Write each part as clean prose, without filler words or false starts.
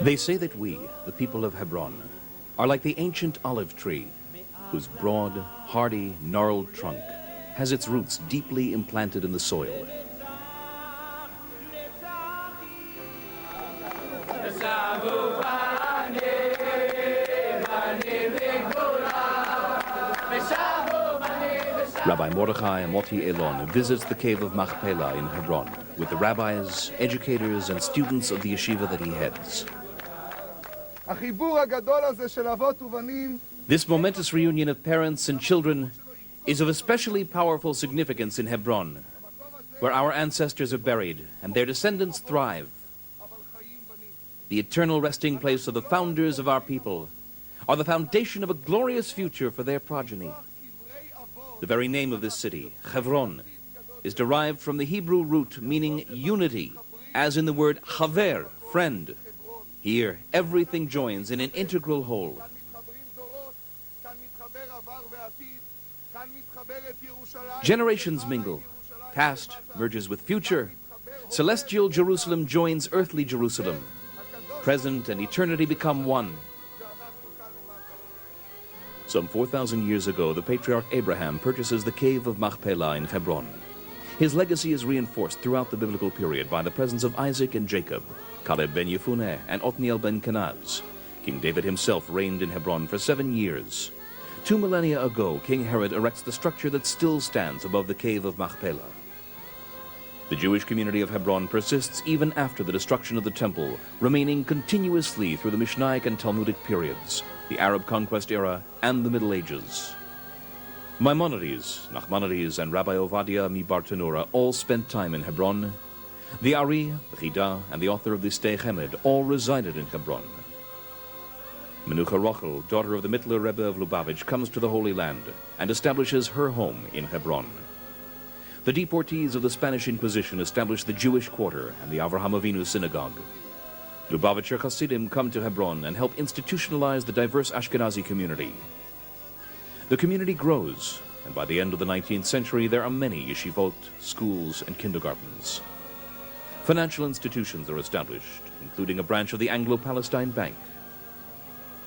They say that we, the people of Hebron, are like the ancient olive tree, whose broad, hardy, gnarled trunk has its roots deeply implanted in the soil. Rabbi Mordechai Moti Elon visits the cave of Machpelah in Hebron with the rabbis, educators, and students of the yeshiva that he heads. This momentous reunion of parents and children is of especially powerful significance in Hebron, where our ancestors are buried and their descendants thrive. The eternal resting place of the founders of our people are the foundation of a glorious future for their progeny. The very name of this city, Hebron, is derived from the Hebrew root meaning unity, as in the word haver, friend. Here, everything joins in an integral whole. Generations mingle. Past merges with future. Celestial Jerusalem joins earthly Jerusalem. Present and eternity become one. Some 4,000 years ago, the patriarch Abraham purchases the cave of Machpelah in Hebron. His legacy is reinforced throughout the biblical period by the presence of Isaac and Jacob, Caleb ben Yefuneh, and Othniel ben Kenaz. King David himself reigned in Hebron for 7 years. 2 millennia ago, King Herod erects the structure that still stands above the cave of Machpelah. The Jewish community of Hebron persists even after the destruction of the temple, remaining continuously through the Mishnaic and Talmudic periods, the Arab conquest era, and the Middle Ages. Maimonides, Nachmanides, and Rabbi Ovadia Mibartanura all spent time in Hebron. The Ari, the Chida, and the author of the Stei Chemed all resided in Hebron. Menucha Rochel, daughter of the Mittler Rebbe of Lubavitch, comes to the Holy Land and establishes her home in Hebron. The deportees of the Spanish Inquisition established the Jewish Quarter and the Avraham Avinu Synagogue. Lubavitcher Hasidim come to Hebron and help institutionalize the diverse Ashkenazi community. The community grows, and by the end of the 19th century, there are many yeshivot, schools, and kindergartens. Financial institutions are established, including a branch of the Anglo-Palestine Bank.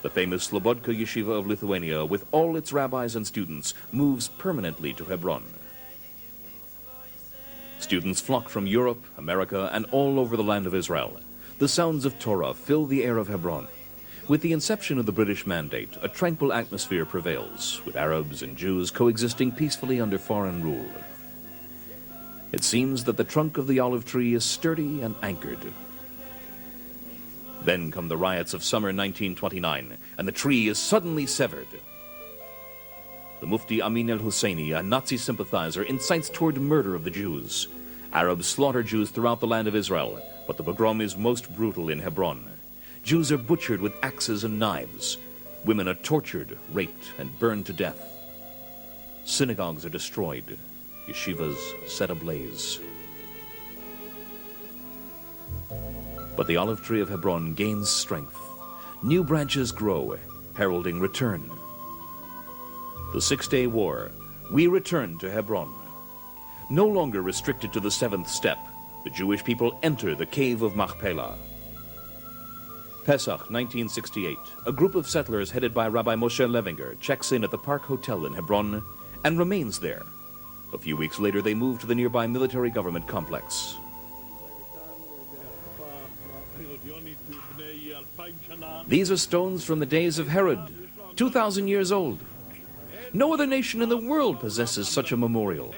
The famous Slobodka Yeshiva of Lithuania, with all its rabbis and students, moves permanently to Hebron. Students flock from Europe, America, and all over the land of Israel. The sounds of Torah fill the air of Hebron. With the inception of the British Mandate, a tranquil atmosphere prevails, with Arabs and Jews coexisting peacefully under foreign rule. It seems that the trunk of the olive tree is sturdy and anchored. Then come the riots of summer 1929, and the tree is suddenly severed. The Mufti Amin al-Husseini, a Nazi sympathizer, incites toward murder of the Jews. Arabs slaughter Jews throughout the land of Israel, but the pogrom is most brutal in Hebron. Jews are butchered with axes and knives. Women are tortured, raped, and burned to death. Synagogues are destroyed. Yeshivas set ablaze. But the olive tree of Hebron gains strength. New branches grow, heralding return. The Six-Day War. We return to Hebron. No longer restricted to the seventh step, the Jewish people enter the cave of Machpelah. Pesach 1968, a group of settlers headed by Rabbi Moshe Levinger checks in at the Park Hotel in Hebron and remains there. A few weeks later, they move to the nearby military government complex. These are stones from the days of Herod, 2,000 years old. No other nation in the world possesses such a memorial.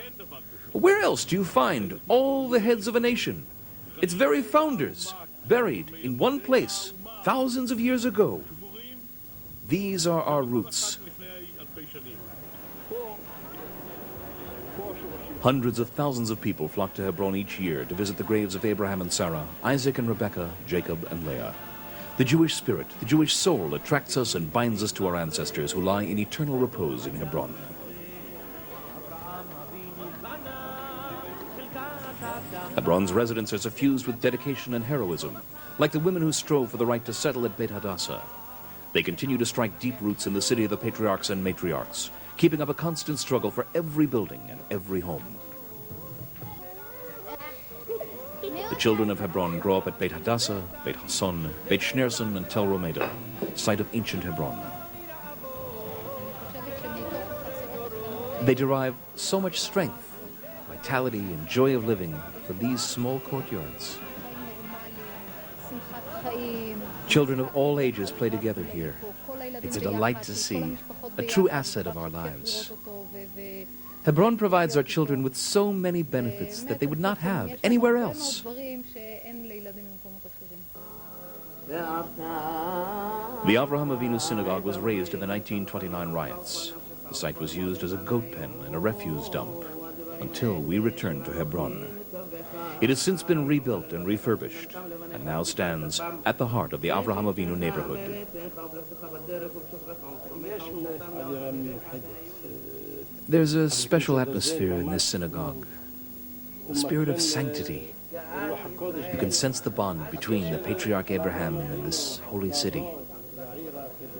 Where else do you find all the heads of a nation? Its very founders, buried in one place, thousands of years ago. These are our roots. Hundreds of thousands of people flock to Hebron each year to visit the graves of Abraham and Sarah, Isaac and Rebekah, Jacob and Leah. The Jewish spirit, the Jewish soul attracts us and binds us to our ancestors who lie in eternal repose in Hebron. Hebron's residents are suffused with dedication and heroism, like the women who strove for the right to settle at Beit Hadassah. They continue to strike deep roots in the city of the patriarchs and matriarchs, keeping up a constant struggle for every building and every home. The children of Hebron grow up at Beit Hadassah, Beit Hasson, Beit Schneerson, and Tel Romeda, site of ancient Hebron. They derive so much strength, vitality, and joy of living from these small courtyards. Children of all ages play together here. It's a delight to see, a true asset of our lives. Hebron provides our children with so many benefits that they would not have anywhere else. The Avraham Avinu Synagogue was razed in the 1929 riots. The site was used as a goat pen and a refuse dump until we returned to Hebron. It has since been rebuilt and refurbished and now stands at the heart of the Avraham Avinu neighborhood. There's a special atmosphere in this synagogue, a spirit of sanctity. You can sense the bond between the patriarch Abraham and this holy city.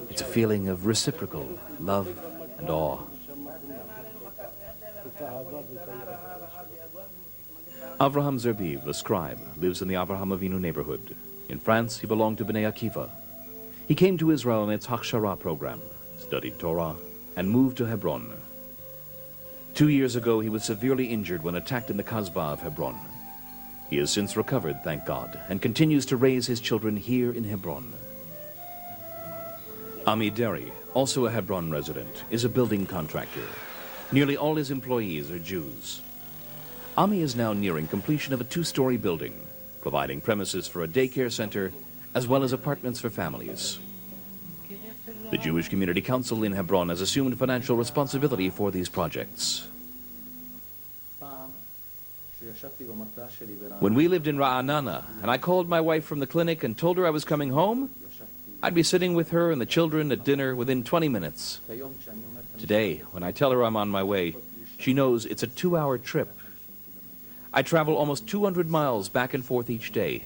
It's a feeling of reciprocal love and awe. Avraham Zerbiv, a scribe, lives in the Avraham Avinu neighborhood. In France, he belonged to Bnei Akiva. He came to Israel in its Hakshara program, studied Torah, and moved to Hebron. 2 years ago, he was severely injured when attacked in the Kasbah of Hebron. He has since recovered, thank God, and continues to raise his children here in Hebron. Ami Deri, also a Hebron resident, is a building contractor. Nearly all his employees are Jews. Ami is now nearing completion of a 2-story building, providing premises for a daycare center as well as apartments for families. The Jewish Community Council in Hebron has assumed financial responsibility for these projects. When we lived in Ra'anana and I called my wife from the clinic and told her I was coming home, I'd be sitting with her and the children at dinner within 20 minutes. Today, when I tell her I'm on my way, she knows it's a 2-hour trip. I travel almost 200 miles back and forth each day,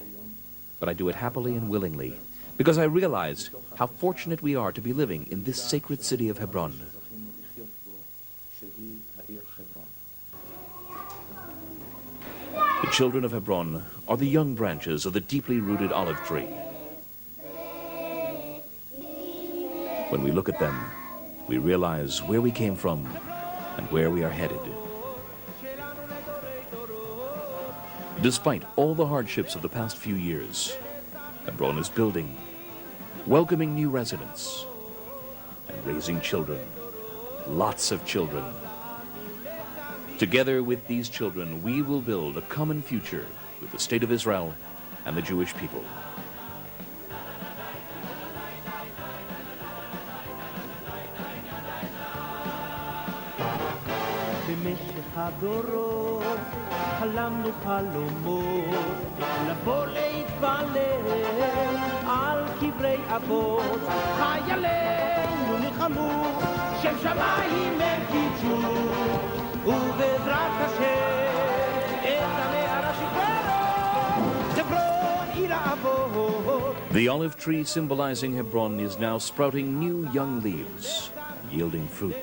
but I do it happily and willingly because I realize how fortunate we are to be living in this sacred city of Hebron. The children of Hebron are the young branches of the deeply rooted olive tree. When we look at them, we realize where we came from and where we are headed. Despite all the hardships of the past few years, Hebron is building, welcoming new residents, and raising children, lots of children. Together with these children, we will build a common future with the State of Israel and the Jewish people. חלמנו חלומות לבוא להתפלל על קברי אבות חיילינו נלחמו שם שמיים הם קידשו ובעזרת השם את הנערה שחררו חברון עיר האבות. The olive tree symbolizing Hebron is now sprouting new young leaves, yielding fruit.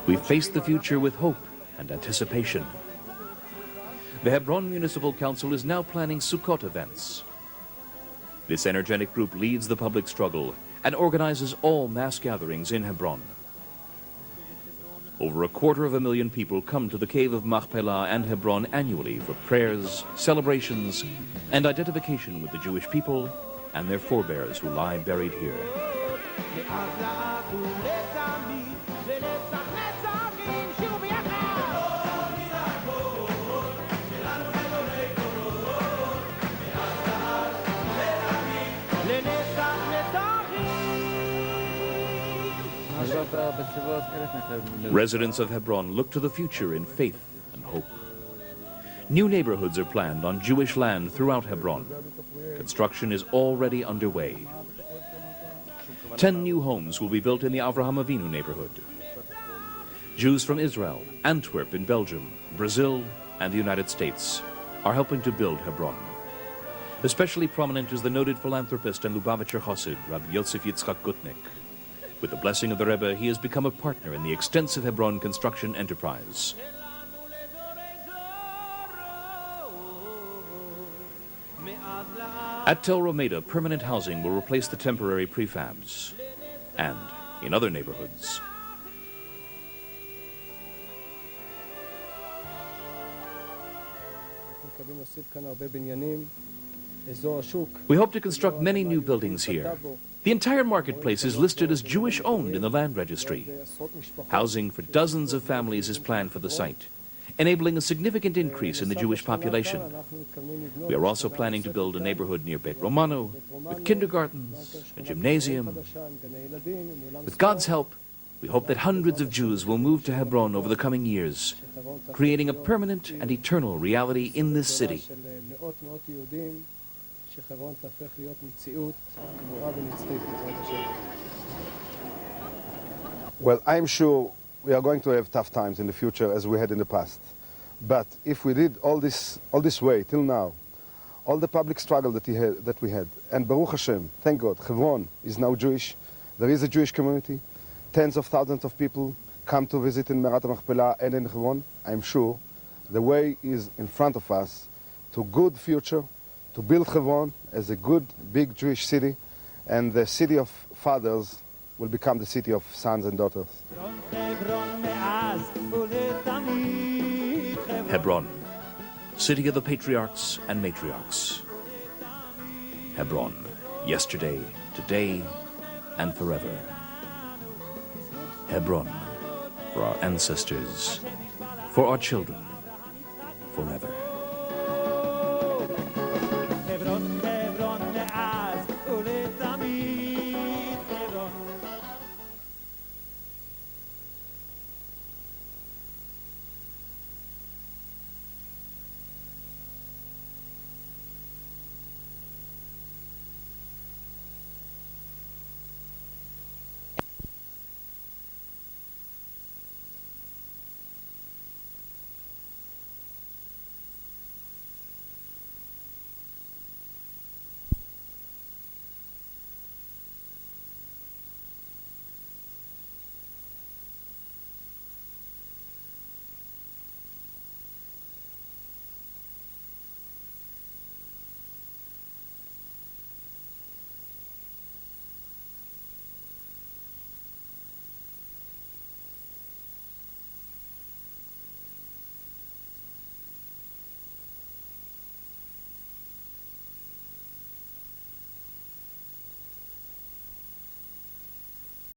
We face the future with hope and anticipation. The Hebron Municipal Council is now planning Sukkot events. This energetic group leads the public struggle and organizes all mass gatherings in Hebron. Over 250,000 people come to the Cave of Machpelah and Hebron annually for prayers, celebrations, and identification with the Jewish people and their forebears who lie buried here. Residents of Hebron look to the future in faith and hope. New neighborhoods are planned on Jewish land throughout Hebron. Construction is already underway. 10 new homes will be built in the Avraham Avinu neighborhood. Jews from Israel, Antwerp in Belgium, Brazil, and the United States are helping to build Hebron. Especially prominent is the noted philanthropist and Lubavitcher Chassid, Rabbi Yosef Yitzchak Gutnick. With the blessing of the Rebbe, he has become a partner in the extensive Hebron construction enterprise. At Tel Romeda, permanent housing will replace the temporary prefabs. And in other neighborhoods. We hope to construct many new buildings here. The entire marketplace is listed as Jewish-owned in the land registry. Housing for dozens of families is planned for the site, enabling a significant increase in the Jewish population. We are also planning to build a neighborhood near Beit Romano, with kindergartens, a gymnasium. With God's help, we hope that hundreds of Jews will move to Hebron over the coming years, creating a permanent and eternal reality in this city. Well, I'm sure we are going to have tough times in the future as we had in the past. But if we did all this way till now, all the public struggle that we had, and Baruch Hashem, thank God, Hebron is now Jewish. There is a Jewish community. Tens of thousands of people come to visit in Me'arat HaMachpelah and in Hebron. I'm sure the way is in front of us to good future, to build Hebron as a good, big Jewish city, and the city of fathers will become the city of sons and daughters. Hebron, city of the patriarchs and matriarchs. Hebron, yesterday, today, and forever. Hebron, for our ancestors, for our children, forever.